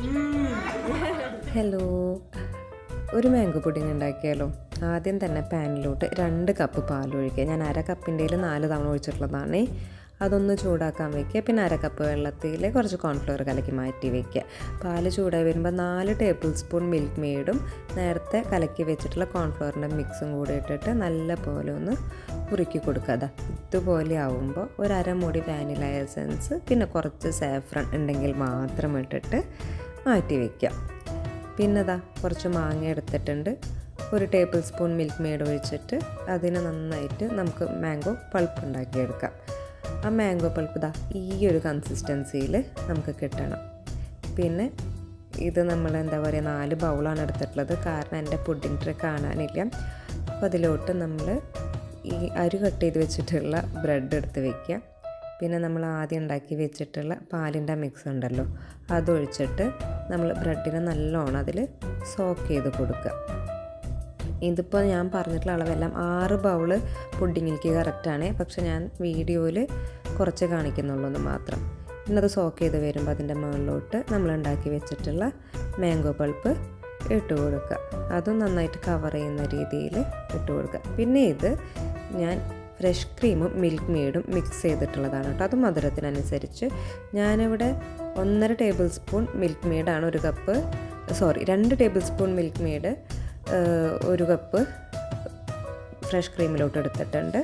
Hello, ഒരു mango pudding ഉണ്ടാക്കിയാലോ? ആദ്യം തന്നെ പാനിലോട്ട് 2 കപ്പ് പാൽ ഒഴിക്കുക. ഞാൻ അര കപ്പിൻ്റെയിൽ 4 തവണ ഒഴിച്ചിട്ടുള്ളതാണ്. അതൊന്ന് ചൂടാക്കാൻ വയ്ക്കുക. പിന്നെ അര കപ്പ് വെള്ളത്തിൽ കുറച്ച് കോൺഫ്ലവർ കലക്കി മാറ്റി വയ്ക്കുക. പാൽ ചൂടായി വരുമ്പോൾ 4 ടേബിൾ സ്പൂൺ മിൽക്ക് മെയ്ഡും നേരത്തെ കലക്കി വെച്ചിട്ടുള്ള കോൺഫ്ലവറിൻ്റെ മിക്സും കൂടി ഇട്ടിട്ട് നല്ല പോലെ ഒന്ന് കുറുക്കി കൊടുക്കുക. ഇതുപോലെ ആവുമ്പോൾ ഒരു അരമുടി വാനില എസൻസ് പിന്നെ കുറച്ച് സാഫ്രൺ ഉണ്ടെങ്കിൽ മാത്രം ഇട്ടിട്ട് മാറ്റി വയ്ക്കുക. പിന്നെ കുറച്ച് മാങ്ങ എടുത്തിട്ടുണ്ട്. ഒരു ടേബിൾ സ്പൂൺ മിൽക്ക് മെയ്ഡ് ഒഴിച്ചിട്ട് അതിനെ നന്നായിട്ട് നമുക്ക് മാംഗോ പൾപ്പ് ഉണ്ടാക്കിയെടുക്കാം. ആ മാംഗോ പൾപ്പ് ഈ ഒരു കൺസിസ്റ്റൻസിയിൽ നമുക്ക് കിട്ടണം. പിന്നെ ഇത് നമ്മൾ 4 ബൗളാണ് എടുത്തിട്ടുള്ളത്. കാരണം എൻ്റെ പുഡിംഗ് ട്രേ കാണാനില്ല. അപ്പോൾ അതിലോട്ട് നമ്മൾ ഈ അരി കട്ട് ചെയ്ത് വെച്ചിട്ടുള്ള ബ്രെഡ് എടുത്ത് വയ്ക്കുക. പിന്നെ നമ്മൾ ആദ്യം ഉണ്ടാക്കി വെച്ചിട്ടുള്ള പാലിൻ്റെ മിക്സ് ഉണ്ടല്ലോ, അതൊഴിച്ചിട്ട് നമ്മൾ ബ്രെഡിനെ നല്ലോണം അതിൽ സോക്ക് ചെയ്ത് കൊടുക്കുക. ഇതിപ്പോൾ ഞാൻ പറഞ്ഞിട്ടുള്ള അളവെല്ലാം 6 ബൗള് പുഡിങ്ങിലേക്ക് കറക്റ്റാണ്. പക്ഷെ ഞാൻ വീഡിയോയിൽ കുറച്ച് കാണിക്കുന്നുള്ളൂ എന്ന് മാത്രം. ഇന്നത് സോക്ക് ചെയ്ത് വരുമ്പോൾ അതിൻ്റെ മുകളിലോട്ട് നമ്മൾ ഉണ്ടാക്കി വെച്ചിട്ടുള്ള മാംഗോ പൾപ്പ് ഇട്ട് കൊടുക്കുക. അതും നന്നായിട്ട് കവർ ചെയ്യുന്ന രീതിയിൽ ഇട്ട് കൊടുക്കുക. പിന്നെ ഇത് ഞാൻ ഫ്രഷ് ക്രീമും മിൽക്ക് മെയ്ഡും മിക്സ് ചെയ്തിട്ടുള്ളതാണ് കേട്ടോ. അത് മധുരത്തിനനുസരിച്ച് ഞാനിവിടെ 1.5 ടേബിൾ സ്പൂൺ മിൽക്ക് മെയ്ഡാണ് 2 table spoon Milkmaid 1 cup fresh ക്രീമിലോട്ട് എടുത്തിട്ടുണ്ട്.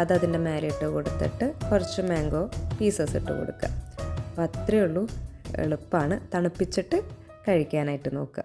അതിൻ്റെ മേലെ ഇട്ട് കൊടുത്തിട്ട് കുറച്ച് മാംഗോ പീസസ് ഇട്ട് കൊടുക്കുക. അപ്പോൾ അത്രയേ ഉള്ളൂ. എളുപ്പമാണ്. തണുപ്പിച്ചിട്ട് കഴിക്കാനായിട്ട് നോക്കുക.